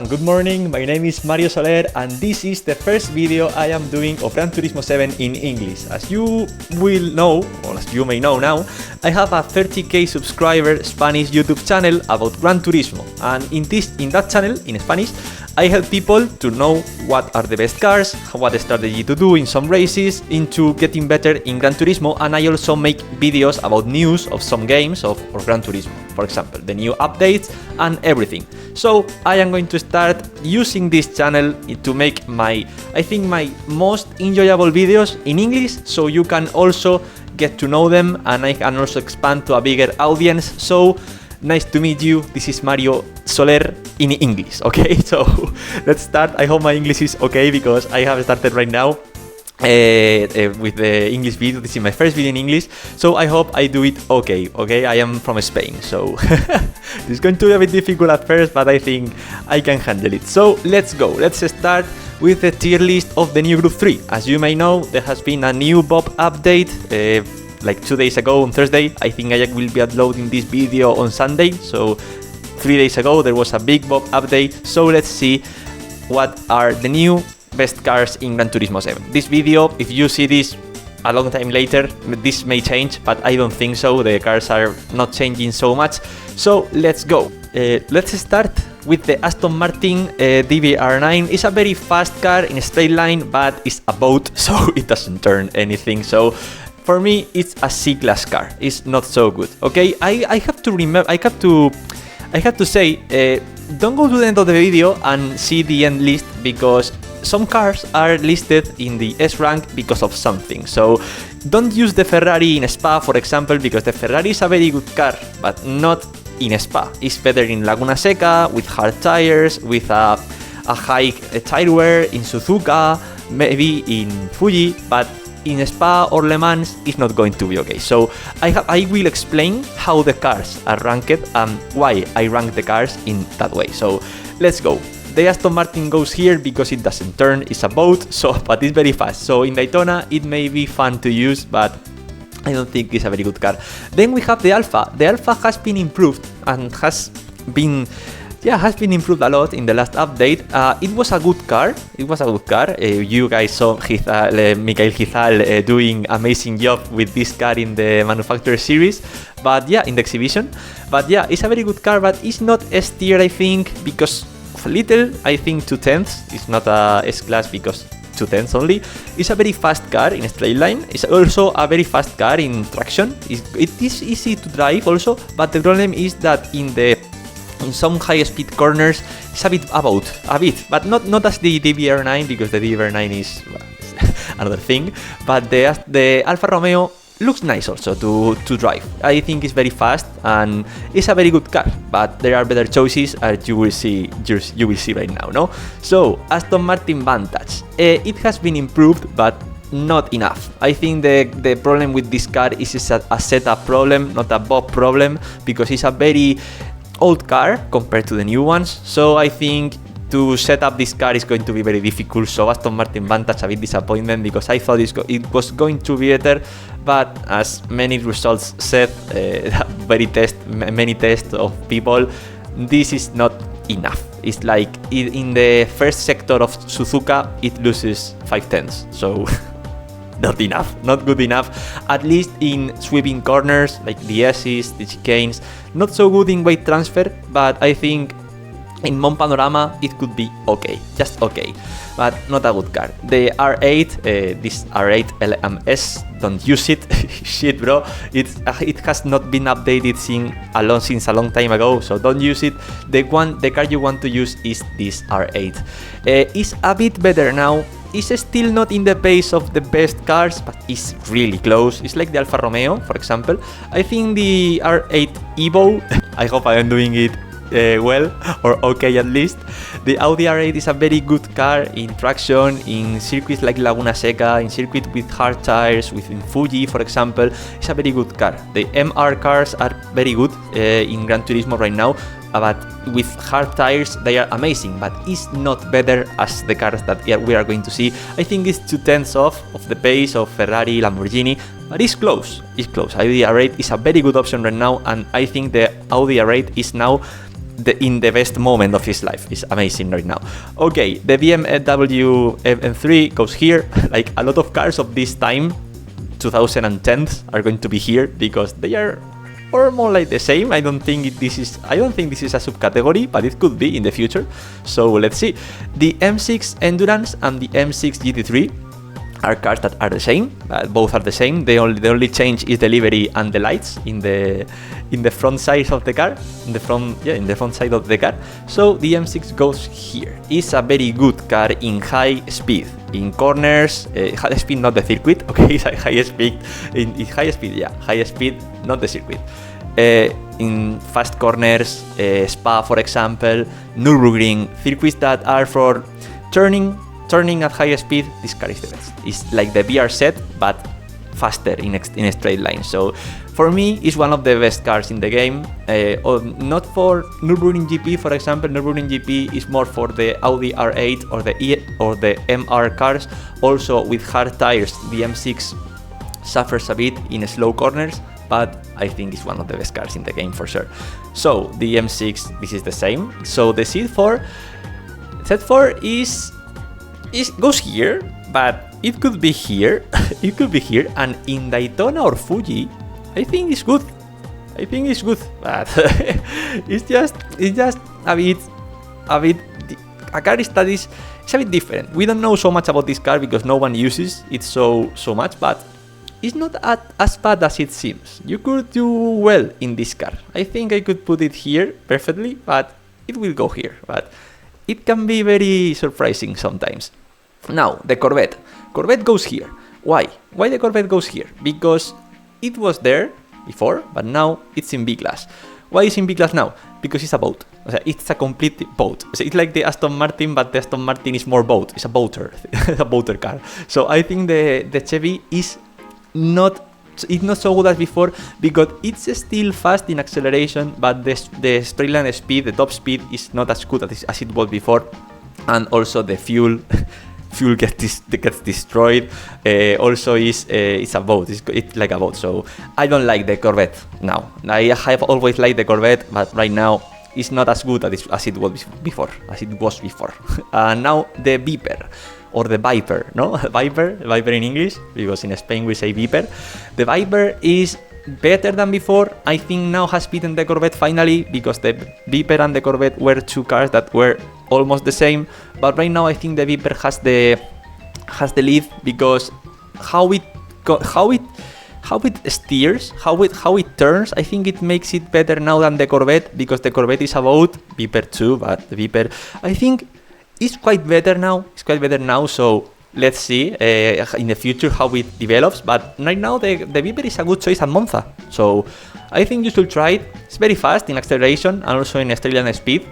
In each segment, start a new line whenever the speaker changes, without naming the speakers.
Good morning, my name is Mario Soler and this is the first video I am doing of Gran Turismo 7 in English. As you will know, or as you may know now, I have a 30k subscriber Spanish YouTube channel about Gran Turismo, and in that channel, in Spanish, I help people to know what are the best cars, what strategy to do in some races, into getting better in Gran Turismo, and I also make videos about news of some games of Gran Turismo, for example, the new updates and everything. So I am going to start using this channel to make my most enjoyable videos in English, so you can also get to know them and I can also expand to a bigger audience. So nice to meet you, this is Mario Soler in English, okay? So let's start. I hope my English is okay because I have started right now with the English video. This is my first video in English, so I hope I do it okay. I am from Spain, so it's going to be a bit difficult at first, but I think I can handle it. So let's go. Let's start with the tier list of the new Group 3. As you may know, there has been a new Bob update like 2 days ago on Thursday. I think I will be uploading this video on Sunday, so 3 days ago there was a big Bob update. So let's see what are the new best cars in Gran Turismo 7. This video, if you see this a long time later, this may change, but I don't think so. The cars are not changing so much. So let's go. Let's start with the Aston Martin DBR9. It's a very fast car in a straight line, but it's a boat, so it doesn't turn anything. So for me, it's a C-class car. It's not so good. Okay, I have to remember. I have to say, don't go to the end of the video and see the end list, because some cars are listed in the S rank because of something. So don't use the Ferrari in Spa, for example, because the Ferrari is a very good car, but not in Spa. It's better in Laguna Seca, with hard tires, with a high tire wear, in Suzuka, maybe in Fuji, but in Spa or Le Mans it's not going to be okay. So I will explain how the cars are ranked and why I rank the cars in that way. So let's go. The Aston Martin goes here because it doesn't turn, it's a boat, so but it's very fast. So in Daytona it may be fun to use, but I don't think it's a very good car. Then we have the Alfa. The Alfa has been improved and has been improved a lot in the last update. It was a good car. You guys saw Michael Gizal doing amazing job with this car in the manufacturer series, but yeah, in the exhibition. But yeah, it's a very good car, but it's not S tier, I think, because of a little. I think 2/10. It's not a S class because 2/10 only. It's a very fast car in a straight line. It's also a very fast car in traction. It is easy to drive also, but the problem is that in some high-speed corners, it's but not as the DBR9, because the DBR9 is another thing. But the Alfa Romeo looks nice also to drive. I think it's very fast and it's a very good car, but there are better choices, as you will see right now, no? So Aston Martin Vantage, it has been improved, but not enough. I think the problem with this car is a setup problem, not a Bob problem, because it's a very old car compared to the new ones. So I think to set up this car is going to be very difficult. So Aston Martin Vantage, a bit disappointment, because I thought it was going to be better, but as many results said, many tests of people, this is not enough. It's like in the first sector of Suzuka it loses 5/10, so not enough, not good enough. At least in sweeping corners, like the S's, the chicanes. Not so good in weight transfer, but I think in Mont Panorama it could be okay, just okay, but not a good car. The R8, this R8 LMS, don't use it. Shit, bro, it has not been updated since a long time ago, so don't use it. The car you want to use is this R8. It's a bit better now. It's still not in the pace of the best cars, but it's really close. It's like the Alfa Romeo, for example. I think the R8 Evo, I hope I am doing it well, or okay at least. The Audi R8 is a very good car in traction, in circuits like Laguna Seca, in circuit with hard tires, within Fuji, for example. It's a very good car. The MR cars are very good in Gran Turismo right now, but with hard tires they are amazing, but it's not better as the cars that we are going to see. I think it's 2/10 off of the pace of Ferrari, Lamborghini, but it's close. Audi R8 is a very good option right now, and I think the Audi R8 is now in the best moment of his life. It's amazing right now. Okay, the BMW M3 goes here. Like a lot of cars of this time, 2010s, are going to be here because they are or more like the same. I don't think this is a subcategory, but it could be in the future. So let's see. The M6 Endurance and the M6 GT3 are cars that are the same. Both are the same. The only change is the livery and the lights in the front side of the car. In the front side of the car. So the M6 goes here. It's a very good car in high speed. In corners, high speed, not the circuit. Okay, it's high speed. In high speed, yeah, high speed, not the circuit. In fast corners, Spa, for example, Nürburgring, circuits that are for turning at high speed. This car is the best. It's like the VR set, but faster in a straight line. So for me, it's one of the best cars in the game. Not for Nürburgring GP, for example. Nürburgring GP is more for the Audi R8 or the MR cars. Also with hard tires, the M6 suffers a bit in slow corners, but I think it's one of the best cars in the game for sure. So the M6, this is the same. So the Z4 goes here, but it could be here. It could be here, and in Daytona or Fuji, I think it's good. But it's just a bit. A car that is a bit different. We don't know so much about this car because no one uses it so much, but it's not as bad as it seems. You could do well in this car. I think I could put it here perfectly, but it will go here. But it can be very surprising sometimes. Now, the Corvette. Corvette goes here. Why? Why the Corvette goes here? Because it was there before, but now it's in B-Class. Why is it in B-Class now? Because it's a boat. It's a complete boat. It's like the Aston Martin, but the Aston Martin is more boat. It's a boater. A boater car. So I think the Chevy is not so good as before because it's still fast in acceleration, but the straight line speed, the top speed, is not as good as it was before. And also the fuel gets destroyed. Also it's a boat. It's like a boat. So I don't like the Corvette now. I have always liked the Corvette, but right now it's not as good as it was before. Now the Viper. Or the Viper, no? Viper in English, because in Spain we say Viper. The Viper is better than before. I think now has beaten the Corvette finally, because the Viper and the Corvette were two cars that were almost the same. But right now I think the Viper has the lead because how it steers, how it turns. I think it makes it better now than the Corvette, because the Corvette is a boat, Viper too, but the Viper, I think, it's quite better now. So let's see in the future how it develops. But right now the Viper is a good choice at Monza. So I think you should try it. It's very fast in acceleration and also in straight line speed.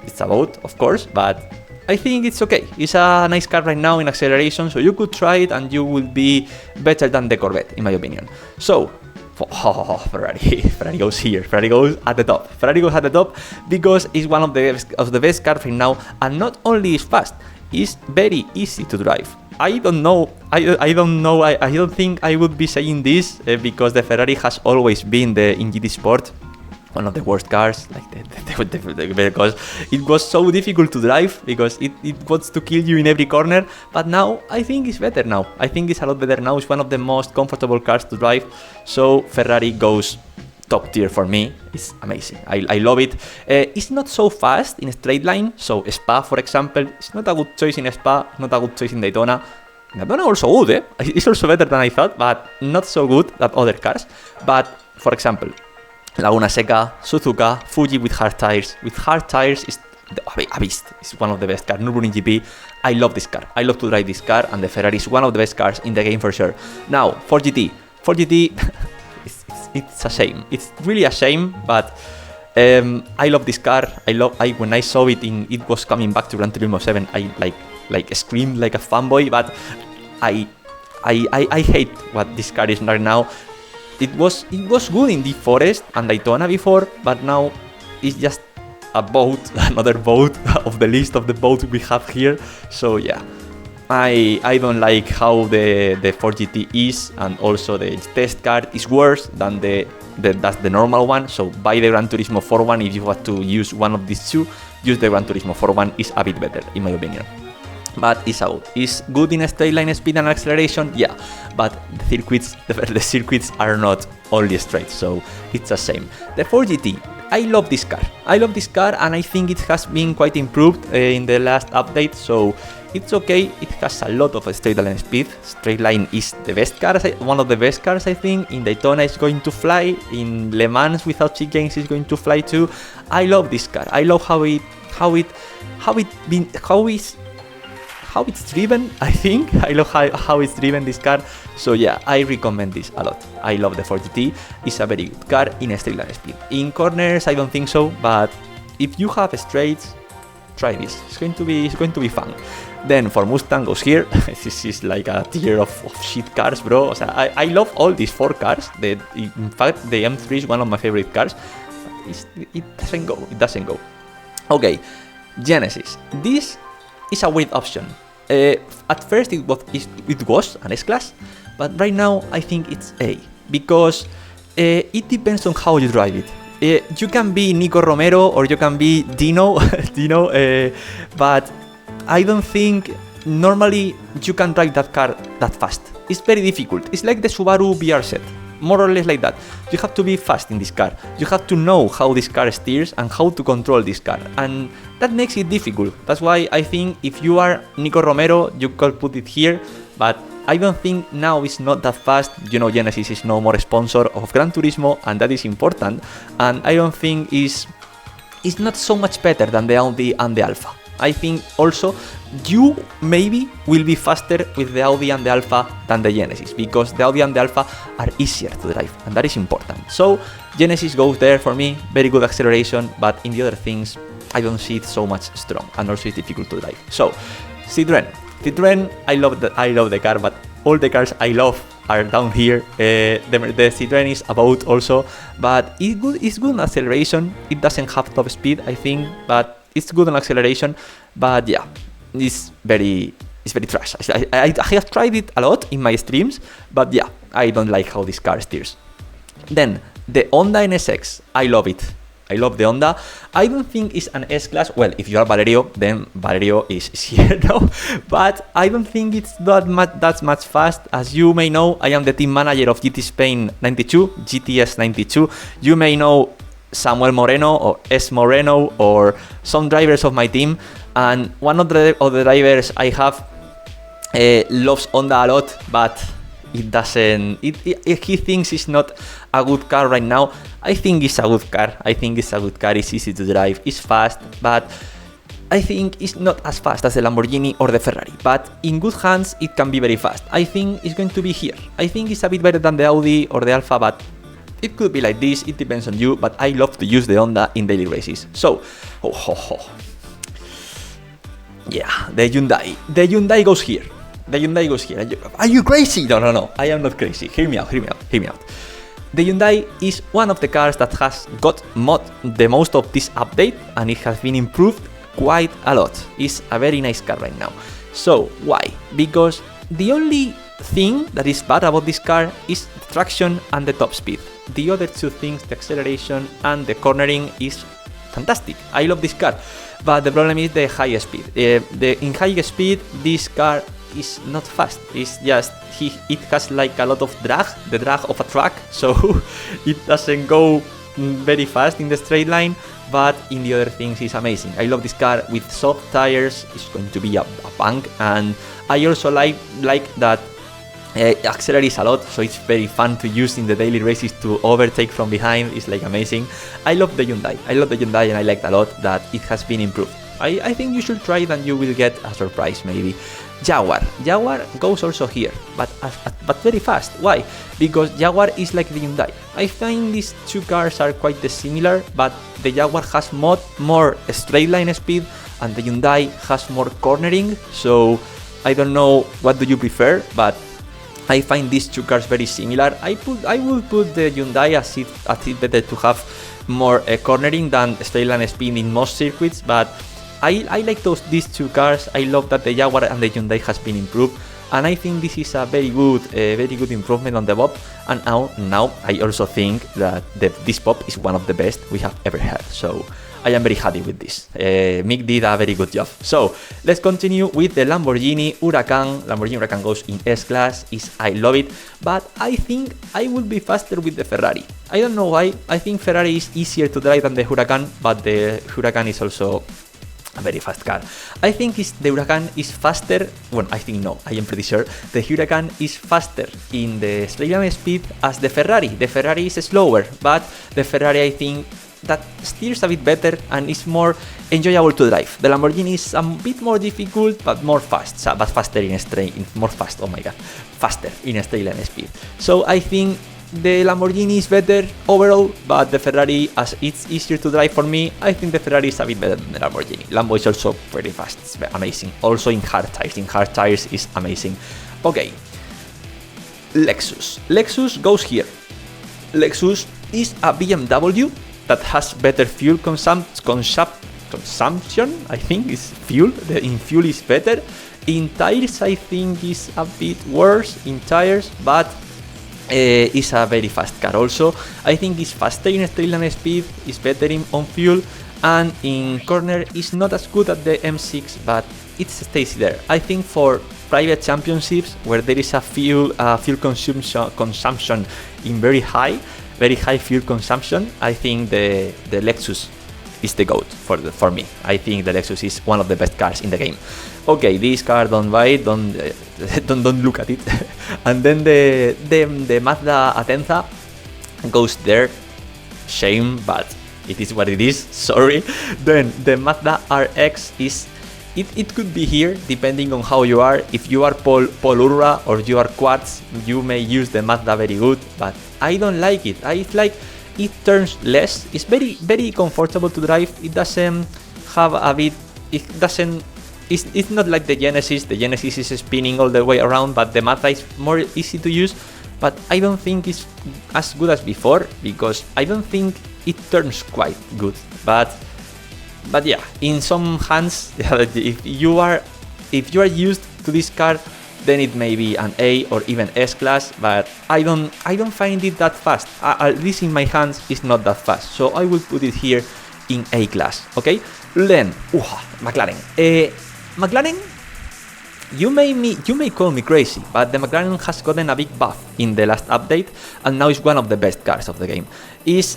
It's a boat, of course, but I think it's okay. It's a nice car right now in acceleration, so you could try it and you will be better than the Corvette, in my opinion. So Ferrari goes here. Ferrari goes at the top because it's one of the best cars right now, and not only is fast, it's very easy to drive. I don't think I would be saying this because the Ferrari has always been in GT Sport one of the worst cars, like because it was so difficult to drive, because it wants to kill you in every corner. But now I think it's better now. I think it's a lot better now. It's one of the most comfortable cars to drive. So Ferrari goes top tier for me. It's amazing. I love it. It's not so fast in a straight line. So Spa, for example, it's not a good choice in Spa, not a good choice in Daytona. Daytona also good, It's also better than I thought, but not so good as other cars. But for example, Laguna Seca, Suzuka, Fuji with hard tires. With hard tires is a beast. It's one of the best cars. Nürburgring GP. I love this car. I love to drive this car, and the Ferrari is one of the best cars in the game for sure. Now, 4GT. 4GT, it's a shame. It's really a shame, but I love this car. When I saw it it was coming back to Gran Turismo 7, I like screamed like a fanboy, but I hate what this car is right now. It was good in the Forest and Daytona before, but now it's just a boat, another boat of the list of the boats we have here. So yeah, I don't like how the 4GT is, and also the test car is worse than that's the normal one. So buy the Gran Turismo 4 one if you have to use one of these two. Use the Gran Turismo 4 one, is a bit better in my opinion. But it's out. It's good in a straight line speed and acceleration, yeah. But the circuits are not only straight, so it's the same. The 4GT, I love this car. And I think it has been quite improved in the last update. So it's okay. It has a lot of straight line speed. Straight line is the best car, one of the best cars I think. In Daytona it's going to fly. In Le Mans without chicanes it's going to fly too. I love this car. I love how it's driven, I think. I love how it's driven, this car. So yeah, I recommend this a lot. I love the 4GT. It's a very good car in a straight line speed. In corners, I don't think so, but if you have straights, try this. It's going to be fun. Then for Mustang goes here. This is like a tier of shit cars, bro. So I love all these 4 cars. In fact, the M3 is one of my favorite cars. It doesn't go. Okay, Genesis. This is a weird option. At first it was an S-Class, but right now I think it's A, because it depends on how you drive it. You can be Nico Romero or you can be Dino, but I don't think normally you can drive that car that fast. It's very difficult. It's like the Subaru VR set, more or less like that. You have to be fast in this car. You have to know how this car steers and how to control this car, and that makes it difficult. That's why I think if you are Nico Romero, you could put it here, but I don't think now it's not that fast. You know, Genesis is no more sponsor of Gran Turismo, and that is important, and I don't think it's not so much better than the Audi and the Alfa. I think also you maybe will be faster with the Audi and the Alfa than the Genesis, because the Audi and the Alfa are easier to drive, and that is important. So Genesis goes there for me, very good acceleration, but in the other things I don't see it so much strong, and also it's difficult to drive. So Citroën, I love the car, but all the cars I love are down here. The Citroën is about also, but it's good in acceleration. It doesn't have top speed, I think, but it's good on acceleration. But yeah, it's very trash. I have tried it a lot in my streams, but yeah, I don't like how this car steers. Then the Honda NSX, I love it. I love the Honda. I don't think it's an S-Class. Well, if you are Valerio, then Valerio is here now. But I don't think it's that much fast. As you may know, I am the team manager of GT Spain 92, GTS 92. You may know Samuel Moreno or S Moreno or some drivers of my team, and one of the drivers I have loves Honda a lot, but it doesn't. He thinks it's not a good car right now. I think it's a good car. It's easy to drive. It's fast, but I think it's not as fast as the Lamborghini or the Ferrari. But in good hands, it can be very fast. I think it's going to be here. I think it's a bit better than the Audi or the Alfa, but it could be like this. It depends on you. But I love to use the Honda in daily races. So, yeah, the Hyundai. The Hyundai goes here. Are you crazy? No. I am not crazy. Hear me out. The Hyundai is one of the cars that has got the most of this update, and it has been improved quite a lot. It's a very nice car right now. So why? Because the only thing that is bad about this car is traction and the top speed. The other two things, the acceleration and the cornering, is fantastic. I love this car, but the problem is the high speed. In high speed, this car is not fast. It's just it has like a lot of drag, the drag of a truck, so it doesn't go very fast in the straight line. But in the other things, it's amazing. I love this car with soft tires. It's going to be a punk, and I also like that accelerates a lot, so it's very fun to use in the daily races to overtake from behind. It's like amazing. I love the Hyundai, and I liked a lot that it has been improved. I think you should try it and you will get a surprise maybe. Jaguar goes also here, but very fast. Why? Because Jaguar is like the Hyundai. I find these two cars are quite similar, but the Jaguar has more straight line speed and the Hyundai has more cornering. So I don't know what do you prefer, but I find these two cars very similar. I would put the Hyundai as it better to have more cornering than straight line speed in most circuits, but I like these two cars. I love that the Jaguar and the Hyundai has been improved, and I think this is a very good improvement on the BOP. And now I also think that this BOP is one of the best we have ever had. So I am very happy with this. Mick did a very good job. So let's continue with the Lamborghini Huracan. Lamborghini Huracan goes in S-Class. I love it, but I think I will be faster with the Ferrari. I don't know why. I think Ferrari is easier to drive than the Huracan, but the Huracan is also a very fast car. I think the Huracan is faster. Well, I think no, I am pretty sure the Huracan is faster in the straight line speed as the Ferrari. The Ferrari is slower, but the Ferrari, I think, that steers a bit better and is more enjoyable to drive. The Lamborghini is a bit more difficult, but more fast, but faster in more fast. Oh my god, faster in a straight line speed. So I think the Lamborghini is better overall, but the Ferrari, as it's easier to drive for me, I think the Ferrari is a bit better than the Lamborghini. Lambo is also pretty fast, it's amazing. Also in hard tires. In hard tires is amazing. Okay, Lexus. Lexus goes here. Lexus is a BMW that has better fuel consumption. I think is fuel. In fuel is better. In tires, I think is a bit worse in tires, but is a very fast car. Also, I think it's faster in straight line speed, is better on fuel, and in corner is not as good as the M6, but it stays there. I think for private championships where there is a fuel consumption in very high fuel consumption, I think the Lexus is the GOAT for me. I think the Lexus is one of the best cars in the game. Okay, this car, don't buy it, don't look at it. And then the Mazda Atenza goes there. Shame, but it is what it is. Sorry. Then the Mazda RX is. It could be here depending on how you are. If you are Paul Urra or you are Quartz, you may use the Mazda very good, but I don't like it. I like it turns less. It's very comfortable to drive. It doesn't have a bit. It's not like the Genesis. The Genesis is spinning all the way around, but the Mazda is more easy to use. But I don't think it's as good as before because I don't think it turns quite good. But yeah, in some hands, if you are used to this car, then it may be an A or even S-Class, but I don't find it that fast. At least in my hands, it's not that fast. So I will put it here in A-Class, okay? Then, McLaren. McLaren, you may call me crazy, but the McLaren has gotten a big buff in the last update, and now it's one of the best cars of the game. It's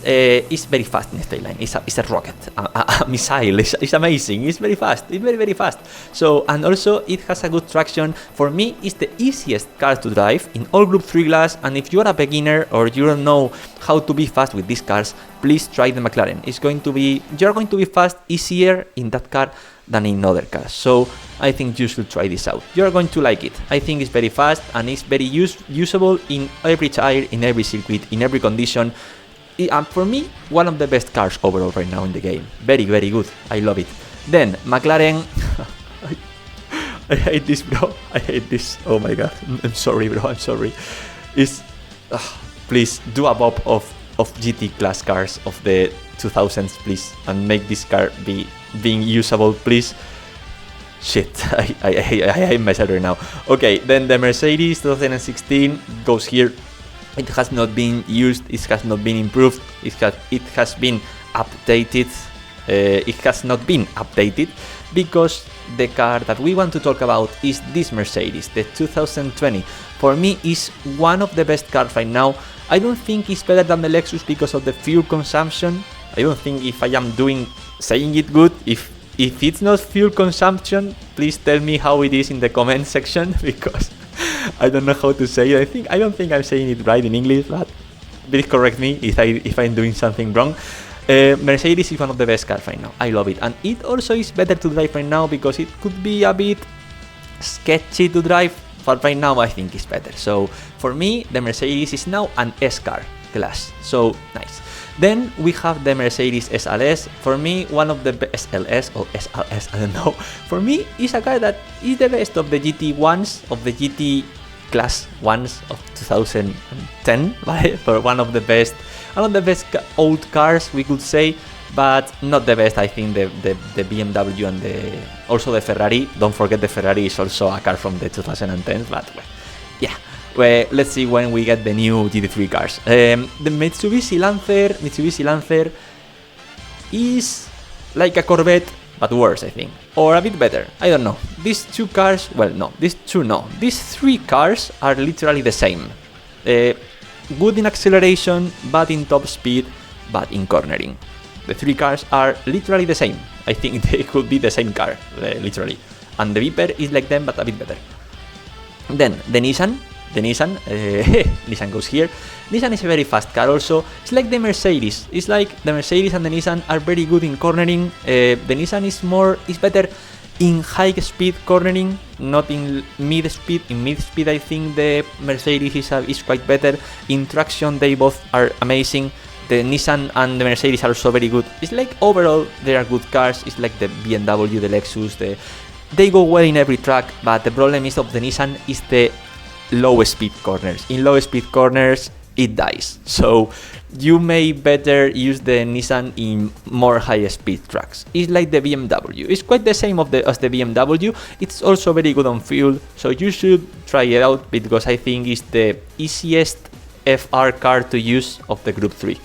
very fast in straight line. It's a rocket, a missile. It's amazing. It's very fast. It's very fast. So, and also it has a good traction. For me, it's the easiest car to drive in all Group 3 class. And if you are a beginner or you don't know how to be fast with these cars, please try the McLaren. You're going to be fast, easier in that car than in other cars. So I think you should try this out. You're going to like it. I think it's very fast and it's very usable in every tire, in every circuit, in every condition. And for me, one of the best cars overall right now in the game. Very good. I love it. Then McLaren. I hate this, bro. I hate this. Oh my god. I'm sorry, bro. I'm sorry. Please do a BOP of GT class cars of the 2000s, please, and make this car being usable, please. Shit, I hate myself right now. Okay, then the Mercedes 2016 goes here. It has not been used, it has not been improved, it has been updated. It has not been updated because the car that we want to talk about is this Mercedes, the 2020. For me, is one of the best cars right now. I don't think it's better than the Lexus because of the fuel consumption. I don't think if I am saying it good. If it's not fuel consumption, please tell me how it is in the comment section because I don't know how to say it. I don't think I'm saying it right in English, but please correct me if I'm doing something wrong. Mercedes is one of the best cars right now. I love it, and it also is better to drive right now because it could be a bit sketchy to drive, but right now I think it's better. So for me, the Mercedes is now an S car class. So nice. Then we have the Mercedes SLS. For me, one of the best SLS or SLS, I don't know. For me, it's a car that is the best of the GT ones, of the GT class ones of 2010. Right? For one of the best old cars, we could say. but not the best. I think the BMW and also the Ferrari. Don't forget the Ferrari is also a car from the 2010s, but well, yeah. Well, let's see when we get the new GT3 cars. The Mitsubishi Lancer is like a Corvette, but worse, I think, or a bit better. I don't know. These two cars, well, no, these three cars are literally the same. Good in acceleration, bad in top speed, bad in cornering. The three cars are literally the same. I think they could be the same car, literally. And the Viper is like them, but a bit better. Then the Nissan goes here. Nissan is a very fast car also. It's like the Mercedes. It's like the Mercedes and the Nissan are very good in cornering. The Nissan is better in high speed cornering, not in mid speed. In mid speed, I think the Mercedes is quite better. In traction, they both are amazing. The Nissan and the Mercedes are also very good. It's like overall they are good cars. It's like the BMW, the Lexus. They go well in every track, but the problem is of the Nissan is the low speed corners. In low speed corners, it dies. So you may better use the Nissan in more high speed tracks. It's like the BMW. It's quite the same as the BMW. It's also very good on fuel, so you should try it out because I think it's the easiest FR car to use of the Group 3.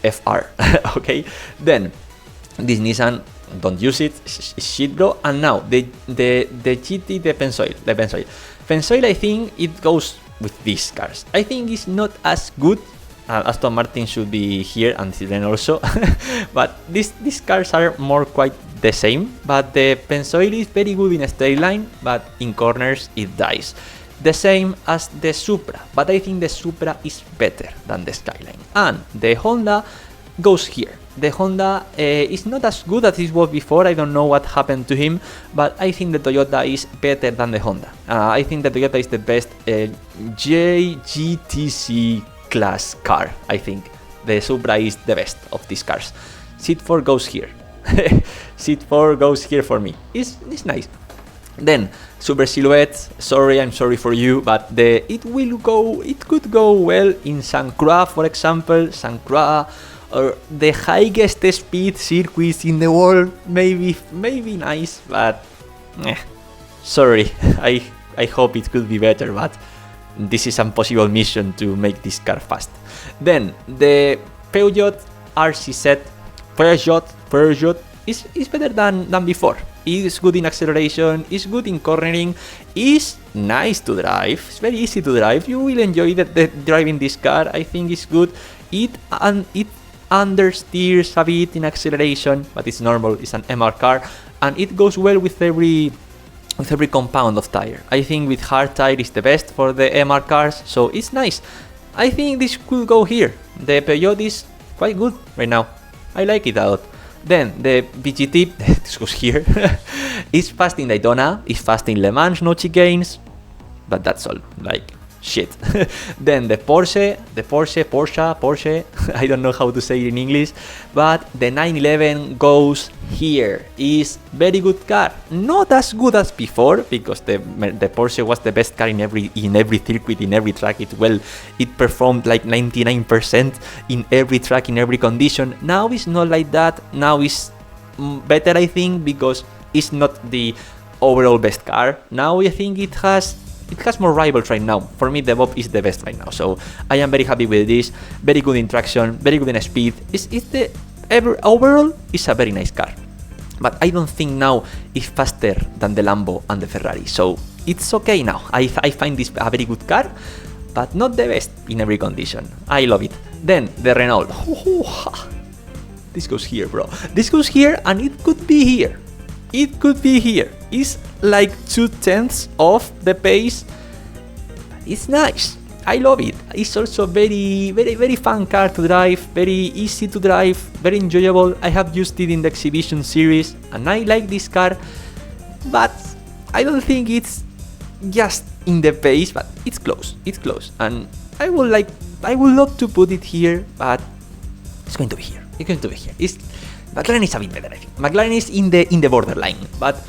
FR. Okay. Then this Nissan, don't use it. It's shit, bro. And now the GT, the Pennzoil. Pennzoil, I think it goes with these cars. I think it's not as good. Aston Martin should be here and Citroën also. But these cars are more quite the same. But the Pennzoil is very good in a straight line, but in corners it dies. The same as the Supra, but I think the Supra is better than the Skyline. And the Honda goes here. The Honda is not as good as it was before. I don't know what happened to him, but I think the Toyota is better than the Honda. I think the Toyota is the best JGTC class car. I think the Supra is the best of these cars. Seat 4 goes here. Seat 4 goes here for me. It's nice. Then Super Silhouette. I'm sorry for you, but it could go well in St. Croix, for example. St. Croix, or the highest speed circuits in the world. Maybe nice, but sorry. I hope it could be better, but this is an impossible mission to make this car fast. Then the Peugeot RCZ. Peugeot is better than before. It's good in acceleration, it's good in cornering, it's nice to drive, it's very easy to drive. You will enjoy driving this car. I think it's good. It understeers a bit in acceleration, but it's normal. It's an MR car, and it goes well with every compound of tire. I think with hard tire is the best for the MR cars, so it's nice. I think this could go here. The Peugeot is quite good right now. I like it out. Then the VGT, this goes here. It's fast in Daytona, it's fast in Le Mans, no chicanes, but that's all. Like shit. Then the Porsche, I don't know how to say it in English, but the 911 goes here. Is very good car. Not as good as before, because the Porsche was the best car in every circuit, in every track. It performed like 99% in every track, in every condition. Now it's not like that. Now it's better, I think, because it's not the overall best car. Now I think it has more rivals right now. For me, the Bob is the best right now, so I am very happy with this. Very good in traction, very good in speed. Overall, it's a very nice car, but I don't think now it's faster than the Lambo and the Ferrari, so it's okay now. I find this a very good car, but not the best in every condition. I love it. Then the Renault. This goes here, bro. This goes here, and it could be here. It could be here. It's like 2/10 of the pace. It's nice. I love it. It's also very fun car to drive. Very easy to drive. Very enjoyable. I have used it in the exhibition series, and I like this car. But I don't think it's just in the pace. But it's close. It's close. And I would love to put it here, but it's going to be here. It's going to be here. McLaren is a bit better, I think. McLaren is in the borderline, but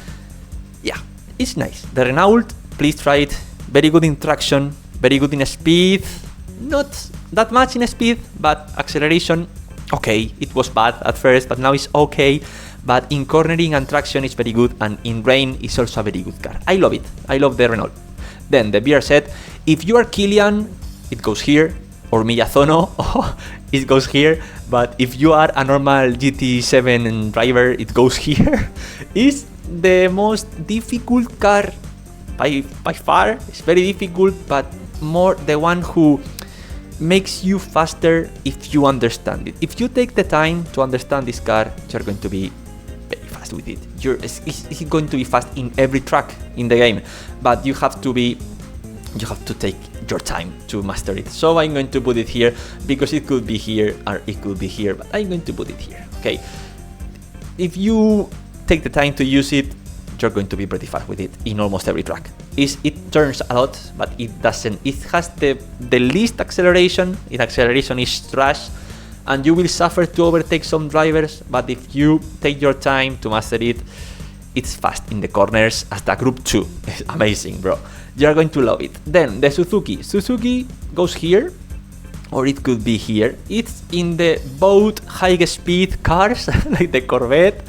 yeah, it's nice. The Renault, please try it. Very good in traction, very good in speed. Not that much in speed, but acceleration, okay, it was bad at first, but now it's okay. But in cornering and traction it's very good, and in rain it's also a very good car. I love it. I love the Renault. Then the BR set, if you are Kilian, it goes here, or Miyazono, it goes here. But if you are a normal GT7 driver, it goes here. It's the most difficult car by far. It's very difficult, but more the one who makes you faster if you understand it. If you take the time to understand this car, you're going to be very fast with it. It's going to be fast in every track in the game, but you have to take your time to master it. So I'm going to put it here because it could be here or it could be here, but I'm going to put it here. Okay, if you take the time to use it, you're going to be pretty fast with it in almost every track. It turns a lot, but it doesn't. It has the least acceleration. Its acceleration is trash, and you will suffer to overtake some drivers. But if you take your time to master it, it's fast in the corners as the Group 2. It's amazing, bro. You're going to love it. Then the Suzuki. Suzuki goes here, or it could be here. It's in the both high-speed cars, like the Corvette.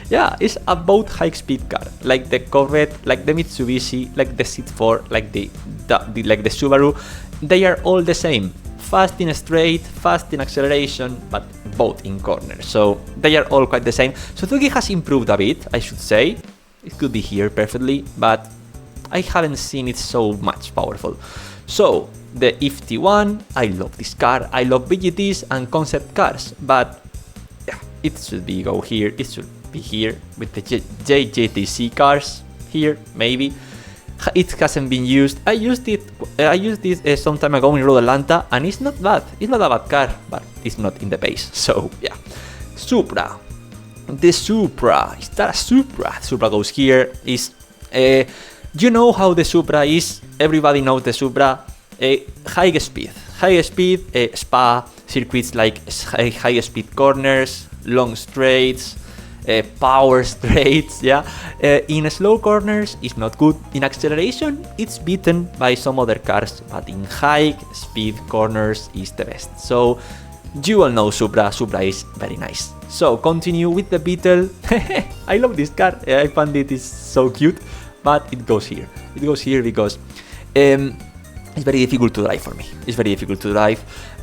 Yeah, it's a both high-speed car, like the Corvette, like the Mitsubishi, like the C4, like the Subaru. They are all the same. Fast in straight, fast in acceleration, but both in corners. So they are all quite the same. Suzuki has improved a bit, I should say. It could be here perfectly, but I haven't seen it so much powerful. So the FT1, I love this car. I love VGTs and concept cars, but yeah, it should be go here. It should be here with the JGTC cars here, maybe. It hasn't been used. I used this some time ago in Road Atlanta, and it's not bad. It's not a bad car, but it's not in the base. So yeah, Supra. The Supra. Is that a Supra? Supra goes here. You know how the Supra is. Everybody knows the Supra. High speed, Spa circuits, like high speed corners, long straights, power straights. Yeah, in slow corners it's not good. In acceleration it's beaten by some other cars, but in high speed corners is the best. So you all know Supra. Supra is very nice. So continue with the Beetle. I love this car. I find it is so cute, but it goes here. It goes here because it's very difficult to drive for me. It's very difficult to drive,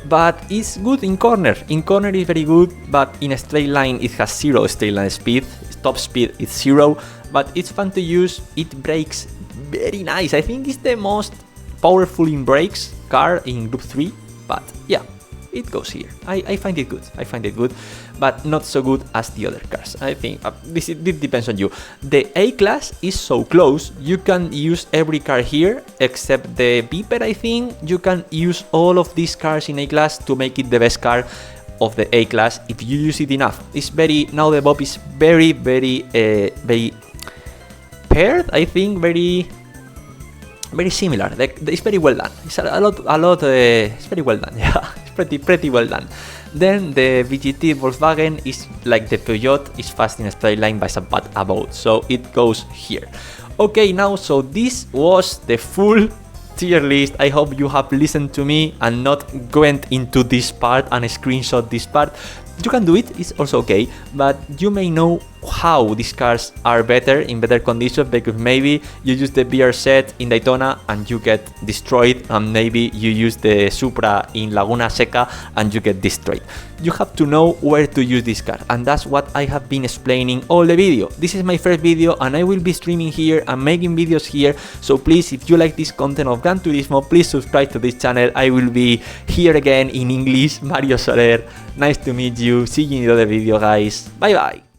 but it's good in corner. In corner it's very good, but in a straight line it has 0 straight line speed. Top speed is 0, but it's fun to use. It brakes very nice. I think it's the most powerful in brakes car in Group 3, but yeah, it goes here. I find it good. I find it good, but not so good as the other cars. I think this depends on you. The A-Class is so close. You can use every car here except the Viper. I think you can use all of these cars in A-Class to make it the best car of the A-Class if you use it enough. It's very, now the Bob is very paired. I think very similar. It's very well done. It's a lot. It's very well done. Yeah, it's pretty well done. Then the VGT Volkswagen is like the Peugeot, is fast in a straight line by some but about, so it goes here. Okay, now so this was the full tier list. I hope you have listened to me and not went into this part and screenshot this part. You can do it, it's also okay, but you may know how these cars are better in better conditions, because maybe you use the BR set in Daytona and you get destroyed, and maybe you use the Supra in Laguna Seca and you get destroyed. You have to know where to use this car, and that's what I have been explaining all the video. This is my first video and I will be streaming here and making videos here, so please, if you like this content of Gran Turismo, please subscribe to this channel. I will be here again in English. Mario Soler, nice to meet you. See you in the other video, guys. Bye bye.